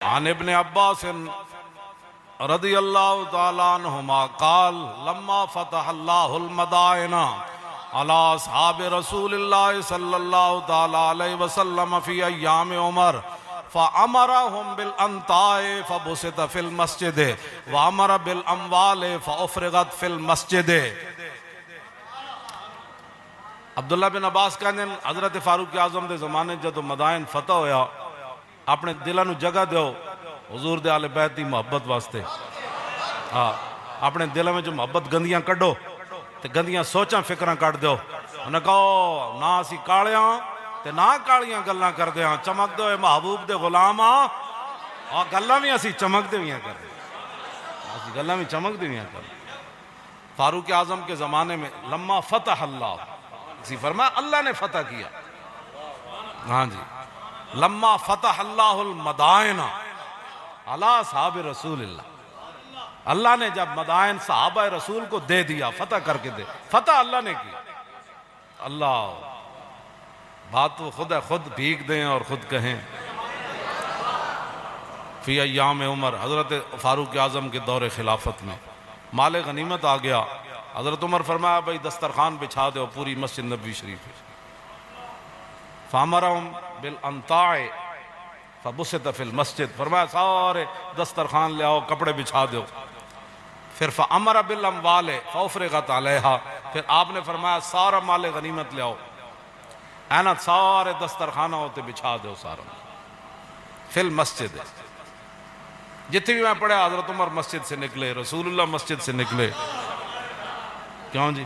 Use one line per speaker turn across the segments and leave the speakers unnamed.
عن ابن عباس رضی اللہ تعالیٰ عنہما قال لما فتح اللہ المدائن علی اصحاب رسول اللہ صلی اللہ تعالیٰ علیہ وسلم فی ایام عمر فَأَمَرَهُمْ بِالْأَنْطَاءِ فَبُسِطَ فِي الْمَسْجِدِ وَأَمَرَ بِالْأَمْوَالِ فَأُفْرِغَتْ فِي الْمَسْجِدِ۔ عبداللہ بن عباس کہنے حضرت فاروق اعظم دے زمانے جدو مدائن فتح ہویا اپنے دلوں نو جگہ دیو حضور دے آل بیت دی محبت واسطے، اپنے دلوں میں جو محبت گندیاں کڈو تے گندیاں سوچاں فکراں کٹ دیو۔ انہوں نے کہو نہ اسی کالیاں تے نہ کالیاں گلاں کر دیاں، چمک دو اے محبوب دے غلام اور گلاں بھی اسی چمک دے ہویاں کر دیں، اسی گلاں بھی چمک دے ہویاں کر دیں۔ فاروق اعظم کے زمانے میں لما فتح اللہ، اسی فرمایا اللہ نے فتح کیا، ہاں جی، لما فتح اللہ المدائن علی اصحاب رسول اللہ، اللہ نے جب مدائن صحابہ رسول کو دے دیا، فتح کر کے دے، فتح اللہ نے کی۔ اللہ بات تو خود ہے، خود بھیگ دیں اور خود کہیں۔ فی ایام عمر، حضرت فاروق اعظم کے دور خلافت میں مال غنیمت آ گیا، حضرت عمر فرمایا بھئی دسترخوان بچھا دو پوری مسجد نبوی شریف ہے۔ فامرہم بالانطاع فبسط فی المسجد، فرمایا سارے دسترخوان لے آؤ، کپڑے بچھا دو۔ پھر فامر بالاموال فافرغت علیہا، پھر آپ نے فرمایا سارا مال غنیمت لے آؤ، اینت سارے دسترخانہ ہوتے بچھا دو سارا فی المسجد۔ جتنی بھی میں پڑھے حضرت عمر مسجد سے نکلے، رسول اللہ مسجد سے نکلے، کیوں جی،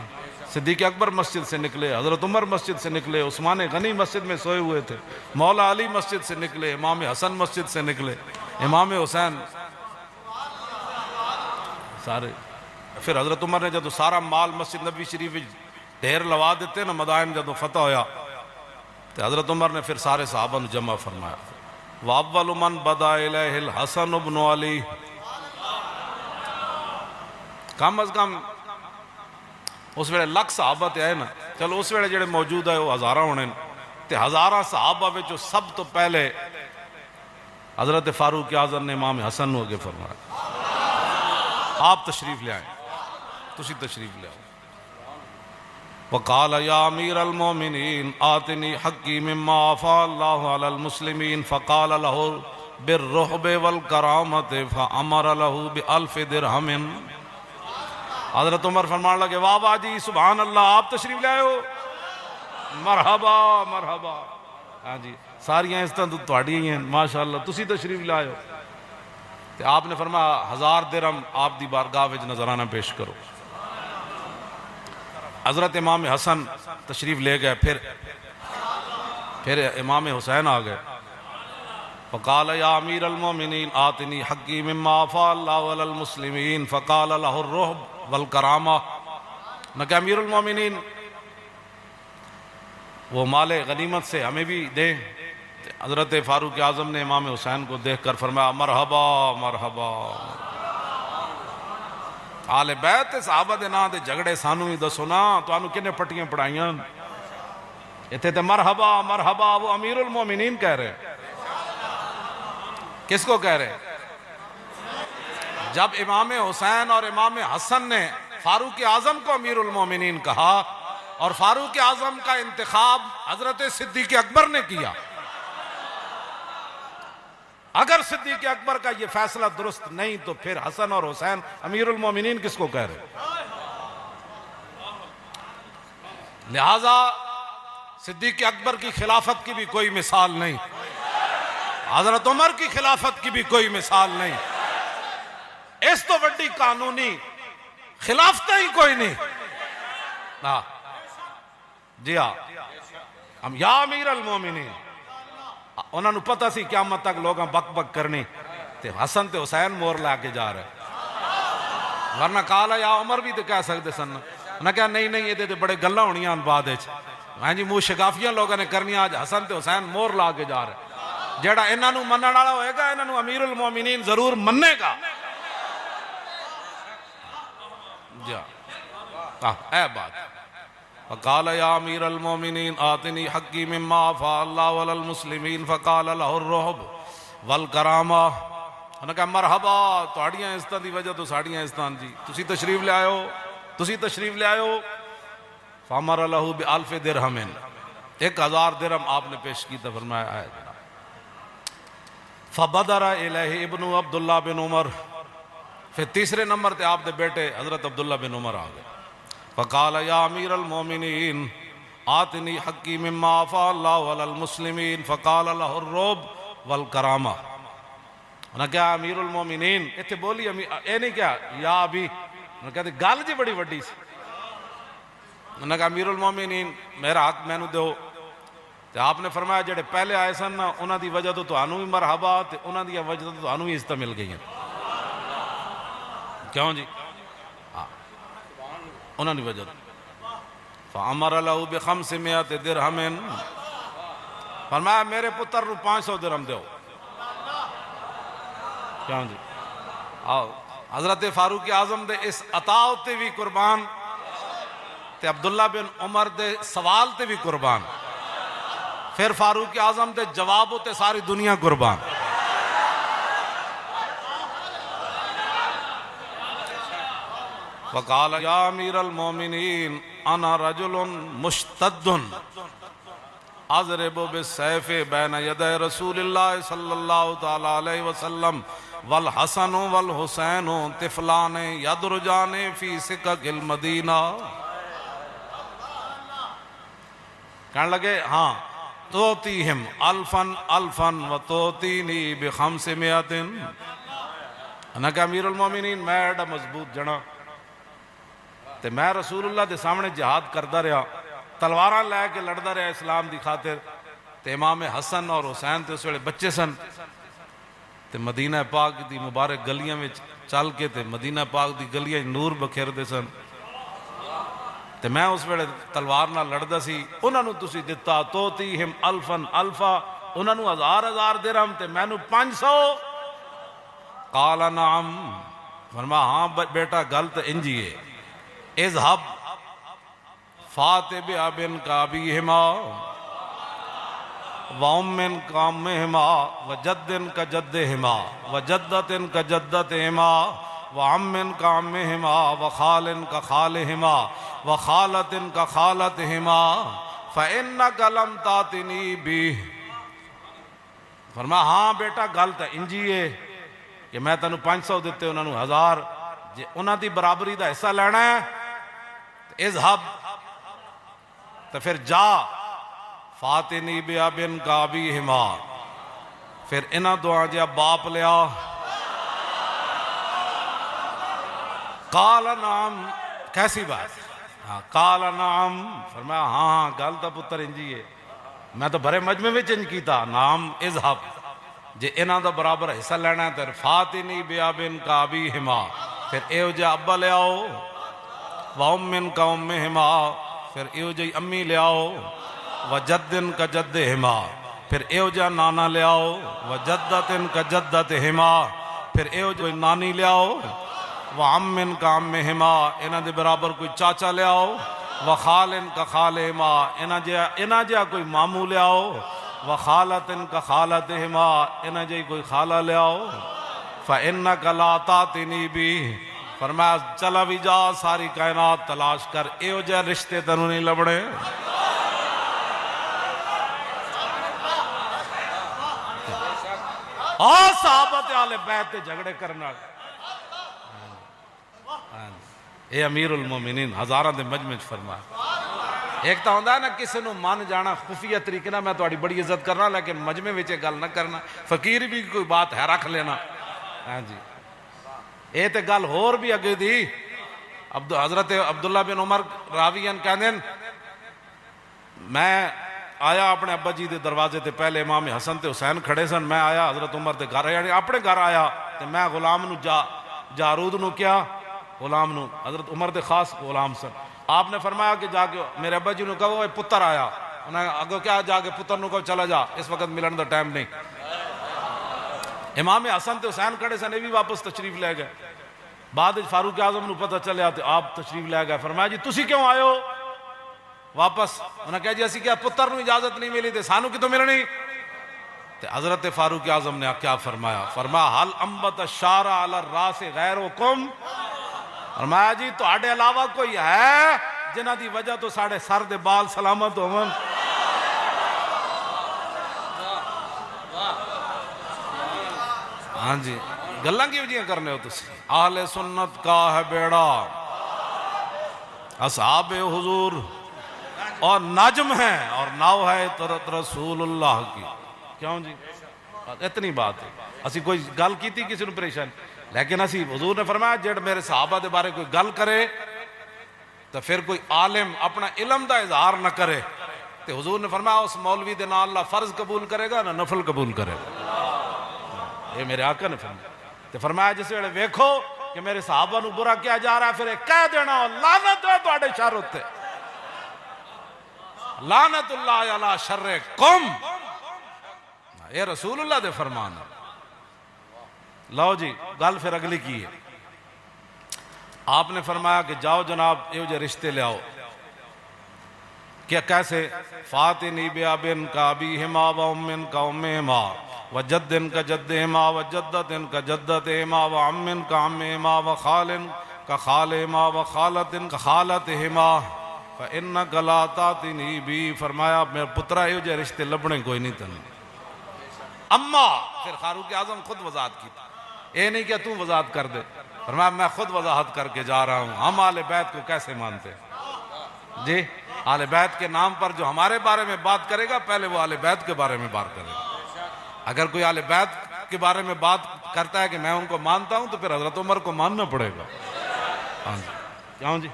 صدیق اکبر مسجد سے نکلے، حضرت عمر مسجد سے نکلے، عثمان غنی مسجد میں سوئے ہوئے تھے، مولا علی مسجد سے نکلے، امام حسن مسجد سے نکلے، امام حسین، سارے۔ پھر حضرت عمر نے جب سارا مال مسجد نبی شریف ڈھیر لوا دیتے نا، مدائن جب فتح ہویا تو حضرت عمر نے پھر سارے صحابہ نے جمع فرمایا۔ وَأَوَّلُ مَنْ بَدَا إِلَيْهِ الْحَسَنُ بْنُ عَلِي، کم از کم اس ویلے لکھ صحابہ تے آئے نا، چلو اس ویلے جڑے موجود ہے وہ ہزارہ ہونے تے ہزارہ صحابہ وچوں سب تو پہلے حضرت فاروق اعظم نے امام حسن نو اگے فرمایا آپ تشریف لے آئیں، تسی تشریف لے آؤ۔ وقال یا امیر المومنین آتنی حقی مما عفا اللہ علی المسلمین، فقال له بالرحب والکرامت فامر له بألف درہم۔ حضرت عمر فرمان لگے واہ واہ جی سبحان اللہ، آپ تشریف لے آئے ہو، مرحبا مرحبا، ہاں جی ساریاں اس طرح تواڈی ہی ہیں ماشاءاللہ، تسی تشریف لے آئے ہو۔ تو آپ نے فرمایا 1000 درہم آپ دی بارگاہ وچ نظرانہ پیش کرو۔ حضرت امام حسن تشریف لے گئے، پھر امام حسین آ گئے۔ فقال یا امیر المومنین آتنی حقی مما عفا اللہ علی المسلمین، فقال له الرحب والکرامہ، میں کہ امیر المومنین وہ مال غنیمت سے ہمیں بھی دیں۔ حضرت فاروق اعظم نے امام حسین کو دیکھ کر فرمایا مرحبا مرحبا، آل بیت صحابہ دے نا دے جھگڑے سانو ہی دسو نا، تو آنو کنے پٹیاں پڑھائیاں، اتھے تے مرحبا مرحبا، وہ امیر المومنین کہہ رہے ہیں۔ کس کو کہہ رہے ہیں؟ جب امام حسین اور امام حسن نے فاروق اعظم کو امیر المومنین کہا اور فاروق اعظم کا انتخاب حضرت صدیق اکبر نے کیا، اگر صدیق اکبر کا یہ فیصلہ درست نہیں تو پھر حسن اور حسین امیر المومنین کس کو کہہ رہے؟ لہذا صدیق اکبر کی خلافت کی بھی کوئی مثال نہیں، حضرت عمر کی خلافت کی بھی کوئی مثال نہیں، اس تو بڑی قانونی خلافتیں ہی کوئی نہیں۔ جی ہاں، ہم یا امیر المومنین، انہوں نے پتہ سی قیامت تک لوگاں بک بک کرنی، تے حسن تے حسین مور لے کے جا رہے، ورنہ کالا یا عمر بھی تے کہہ سکتے سن، انہوں نے کہا نہیں نہیں یہ تے بڑے گلہ ہونی آن بعد ہے، ہاں جی منہ شگافیاں لوگوں نے کرنی، آج حسن تے حسین مور لا کے جا رہے، جیڑا انہاں نو منن والا ہوئے گا انہاں نو امیر المومنین ضرور مننے گا۔ جا اے بات فقال یا امیر المومنین آتنی حقی مما عفا اللہ علی المسلمین، فقال له الرحب والکرامہ، انہوں نے کہا مرحبا تہاڑیاں عزتاں دی وجہ تو ساڑیاں عزتاں جی تسی تشریف لے آئے ہو تسی تشریف لے آئے ہو فامر لہو بألف درہم 1000 درہم آپ نے پیش کی تو فرمایا آئے فبدر الیہ ابن عبداللہ بن عمر پھر تیسرے نمبر تے آپ دے بیٹے حضرت عبداللہ بن عمر آ گئے فقال یا امیر المومنین آتنی حقی مما آفا اللہ علی المسلمین فقال لہ الرعب والکرامہ انہوں نے کہا امیر المومنین اتھے بولی اے نہیں کیا یا ابھی انہوں نے کہا گال جی بڑی وڈی سی انہوں نے کہا امیر المومنین میرا حق میں نو دو تو آپ نے فرمایا جڑے پہلے آئے سن نا انہاں دی وجہ تو انہوں بھی مرحبا تے انہاں دی وجہ تو انہوں بھی عزت مل گئی ہیں کیوں جی انہوں نے وجہ فَأَمَرَ لَهُ بِخَمْسِمِائَةِ دِرْهَمٍ فرمایا میرے پتر نو 500 درہم دیو کیوں جی آؤ حضرت فاروق اعظم دے اس عطا تے بھی قربان تے عبداللہ بن عمر دے سوال تے بھی قربان پھر فاروق اعظم دے جواب تے ساری دنیا قربان وقال یا امیر المومنین انا رجل مشتد اضرب بالسیف بین یدی رسول اللہ صلی اللہ تعالی علیہ وسلم والحسن والحسین طفلان یدرجان فی سکک المدینہ کہنے لگے ہاں توتیہم الفن الفن و توتینی بخمسمائۃ انہا کہ امیر المومنین میں ایڈا مضبوط جنا تے میں رسول اللہ دے سامنے جہاد کردہ رہا تلواراں لے کے لڑدہ رہا اسلام دی خاطر تے امام حسن اور حسین تے اس ویلے بچے سن تے مدینہ پاک دی مبارک گلیاں میں چل کے تے مدینہ پاک دی گلیاں نور بکھیر دے سن تے میں اس ویلے تلوار نہ لڑدہ سی انہاں نو تسی دتا توتیہم الفن الفا انہاں نو 1000 درہم تے میں نو 500 قال نعم فرما ہاں بیٹا گل تے انجی ہے اذهب فاتب ابن کابیہما وامن کامہما وجدن کجدہما وجدتن کجدتہما وعمن کامہما وخالن کخالہما وخالتن کخالتہما فإنک لم تاتنی بھی فرما ہاں بیٹا گل تے انجی ہے کہ میں تنو 500 دیتے انہوں نے 1000 جے انہوں دی برابری دا حصہ لینا ہے اذهب تو پھر جا فاتنی بیا بن کابیہما پھر انہاں دعا جیا باپ لیا قال نعم کیسی بات قال نعم فرمایا ہاں گل تا پتر انجی ہے میں تو بھرے مجمع میں چنج کیتا نعم اذهب جے انہاں دا برابر حصہ لینا ہے تو فاتنی بیا بن کابیہما پھر ایو جا ابا لے آؤ وَأُمِّن كَأُمِّهِمَا پھر ایو جا امی لے آؤ وَجَدِّن كَجَدِّهِمَا پھر ایو جا نانا لے آؤ وَجَدَّتِن كَجَدَّتِهِمَا پھر ایو جا نانی لے آؤ وَعَمِّن كَعَمِّهِمَا انہاں دے برابر کوئی چاچا لے آؤ وَخَالِن كَخَالِهِمَا انہاں جا کوئی مامو لے آؤ وَخَالَتِن كَخَالَتِهِمَا انہاں جا کوئی خالہ لے آؤ فَإِنَّكَ لَا تَأْتِنِي بِهِ فرمایا چلا بھی جا ساری کائنات تلاش کر ایو جا رشتے تنوں نہیں لبڑے صحابت آل بیت جھگڑے کرنا اے امیر المومنین ہزاراں دے مجمع فرمایا ایک تا ہوندہ ہے نا کسی نو مان جانا خفیہ طریقے نہ میں تواڈی بڑی عزت کرنا لیکن مجمع وچے گل نہ کرنا فقیر بھی کوئی بات ہے رکھ لینا ہاں جی اے تے گل ہور بھی اگے دی حضرت عبداللہ بن عمر راویان کہنے میں آیا اپنے ابا جی دے دروازے تے پہلے امام حسن تے حسین کھڑے سن میں آیا حضرت عمر دے گھر یعنی اپنے گھر آیا تے میں غلام نو جارود نو کیا غلام نو حضرت عمر دے خاص غلام سن آپ نے فرمایا کہ جا کے میرے ابا جی نو کہو اے پتر آیا انہوں نے اگو کیا جا کے پتر نو کہو چلا جا اس وقت ملن دا ٹائم نہیں امام حسن تے حسین کھڑے سن بھی واپس تشریف لے گئے بعد فاروق اعظم نو پتہ چلیا تے آپ تشریف لے گئے فرمایا جی تسی کیوں آئے ہو واپس انہوں نے کہا جی اسی کیا پتر نو اجازت نہیں ملی تے سانو کی تو ملنی تو حضرت فاروق اعظم نے کیا فرمایا؟ فرمایا حل انبت الشعر علی الراس غیرکم، فرمایا جی تو آڑے علاوہ کوئی ہے جنہ دی وجہ تو ساڑھے سر دے بال سلامت ہون؟ ہاں جی گلاں کی وجہ کرنے ہو تسی؟ اہل سنت کا ہے بیڑا، اصحاب حضور اور نجم ہیں، اور ناؤ ہے طرت رسول اللہ کی۔ کیوں جی؟ اتنی بات ہے، اسی کوئی گل کی تھی کسی نے پریشان، لیکن اسی حضور نے فرمایا جڑ میرے صحابہ دے بارے کوئی گل کرے تو پھر کوئی عالم اپنا علم دا اظہار نہ کرے تو حضور نے فرمایا اس مولوی دے نال اللہ فرض قبول کرے گا نہ نفل قبول کرے گا۔ یہ میرے آقا نے فرمایا، تو فرمایا جس ویلے ویکھو کہ میرے صحابہ نو برا کیا جا رہا ہے پھر ایک کہہ دینا لعنت ہے تواڈے شر اتے، لعنت اللہ علی شرکم، یہ رسول اللہ دے فرمان ہے۔ لو جی گل پھر اگلی کی ہے، آپ نے فرمایا کہ جاؤ جناب یہ جو رشتے لے آؤ، کیا کیسے؟ فاتنی بیابن کا ابیہما و امن کا امہما و جدن کا جدہما و جدتن کا جدتہما و عمن کا عمہما و خالن کا خالہما و خالتن کا خالتہما فَإِنَّكَ لَا تَعْتِنِي بِي، فرمایا میرے پترہ یہ جو رشتے لبنے کوئی نہیں تن۔ اما پھر فاروق اعظم خود وضاحت کی، اے نہیں کہ تو وضاحت کر دے، فرمایا میں خود وضاحت کر کے جا رہا ہوں۔ ہم اہل بیت کو کیسے مانتے ہیں؟ جی اہل بیت کے نام پر جو ہمارے بارے میں بات کرے گا پہلے وہ اہل بیت کے بارے میں بات کرے گا۔ اگر کوئی اہل بیت کے بارے میں بات کرتا ہے کہ میں ان کو مانتا ہوں تو پھر حضرت عمر کو ماننا پڑے گا۔ ہاں جی کیوں جی؟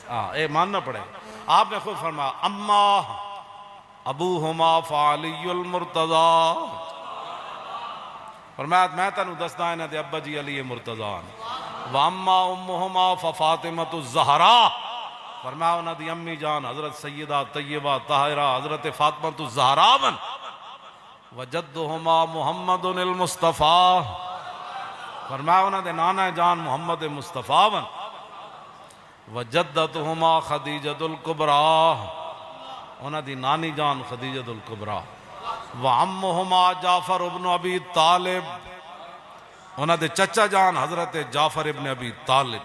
ہاں یہ ماننا پڑے گا۔ آپ نے خود فرمایا اما ابوہما فعلی المرتضی، فرمایا میں تنو دستا ہے دے ابا جی علی مرتضی، واما امہما ففاطمۃ الزہرا، فرمایا انہاں دی امی جان حضرت سیدہ طیبہ طاہرہ حضرت فاطمۃ الزہرا ون، وجدہما محمد المصطفیٰ، فرمایا انہاں دے نانا جان محمد مصطفیٰ ون، وجدتہما خدیجۃ الکبریٰ، انہاں دی نانی جان خدیجۃ الکبریٰ، وعمہما جعفر ابن ابی طالب، انہاں دے چچا جان حضرت جعفر ابن ابی طالب۔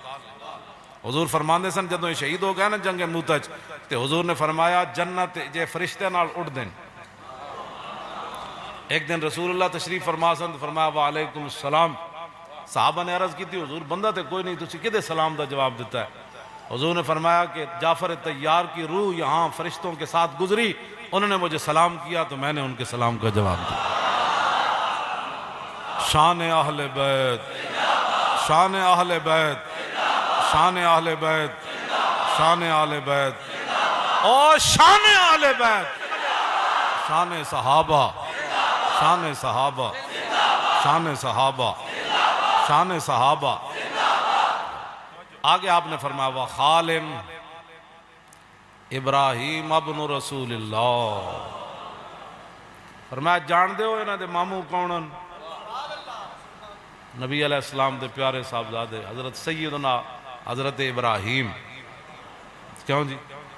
حضور فرماندے سن جدوں یہ شہید ہو گیا نا جنگ موتج تے حضور نے فرمایا جنت جے فرشتے نال اڑ دین۔ ایک دن رسول اللہ تشریف فرما سن فرمایا وعلیکم السلام، صحابہ نے عرض کی تھی حضور بندہ تے کوئی نہیں تسی کدے سلام دا جواب دیتا ہے؟ حضور نے فرمایا کہ جعفر طیار کی روح یہاں فرشتوں کے ساتھ گزری، انہوں نے مجھے سلام کیا تو میں نے ان کے سلام کا جواب دیا۔ شان اہل بیت، شان اہل بیت، شان اہل بیت، شان اہل بیت اور شان اہل بیت، شان صحابہ، شان صحابہ، شان صحابہ، شان صحابہ۔ آگے آپ نے فرمایا وخالم ابراہیم ابن رسول اللہ، فرمایا جان دے ہو انہاں دے ماموں کونن؟ نبی علیہ السلام دے پیارے صاحبزادے حضرت سیدنا حضرت ابراہیم۔ کیوں جی؟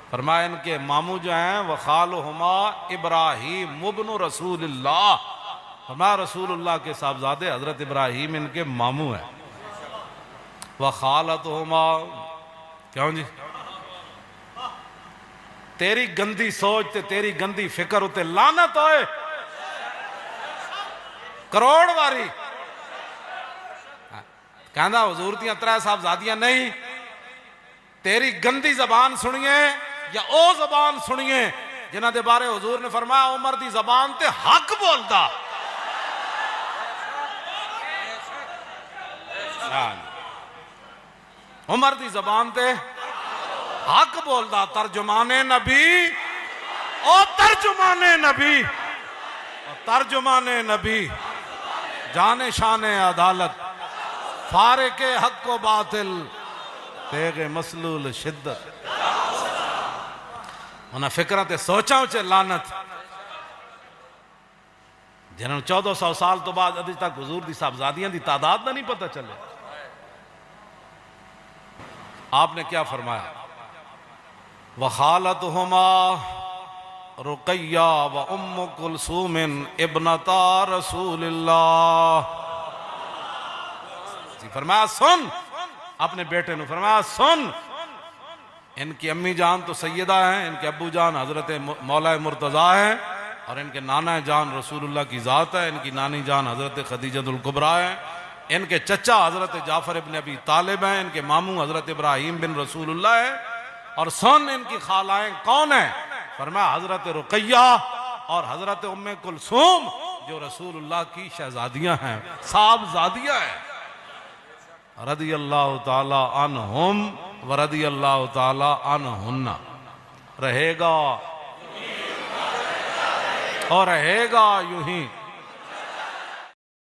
فرمایا ان کے ماموں جو ہیں وخالہما ابراہیم ابن رسول اللہ، فرمایا رسول اللہ کے صاحبزادے حضرت ابراہیم ان کے ماموں ہیں۔ وخالتہما، کیوں جی؟ تیری گندی سوچ تے تیری گندی فکر ہوتے لعنت ہوئے کروڑ واری۔ کہندہ حضور دیاں ترہ صاحبزادیاں نہیں، تیری گندی زبان سنیے یا او زبان سنیے جنہ دے بارے حضور نے فرمایا عمر دی زبان تے حق بولتا۔ عمر دی زبان تے حق بولدا، ترجمان نبی او ترجمان نبی او ترجمان نبی، جان شان عدالت، فارق حق و باطل، تیغ مسلول شدت۔ انہاں فکرہ تے سوچاں چے لعنت، جنہوں 1400 سال تو بعد ادھے تک حضور دی صاحبزادیاں دی تعداد نہ نہیں پتہ چلے۔ آپ نے کیا فرمایا؟ وخالتہما، رقیہ و ام کلثوم ابنتا رسول اللہ. فرمایا سن، اپنے بیٹے نے فرمایا سن، ان کی امی جان تو سیدہ ہیں، ان کے ابو جان حضرت مولا مرتضیٰ ہیں، اور ان کے نانا جان رسول اللہ کی ذات ہے، ان کی نانی جان حضرت خدیجۃ الکبریٰ ہے، ان کے چچا حضرت جعفر ابن ابی طالب ہیں، ان کے ماموں حضرت ابراہیم بن رسول اللہ ہے. اور سن ان کی خالائیں کون ہیں؟ فرمایا حضرت رقیہ اور حضرت ام کلثوم، جو رسول اللہ کی شہزادیاں ہیں، صاحبزادیاں ہیں. رضی اللہ تعالی عنہم و رضی اللہ تعالی عنہن. رہے گا اور رہے گا یوں ہی.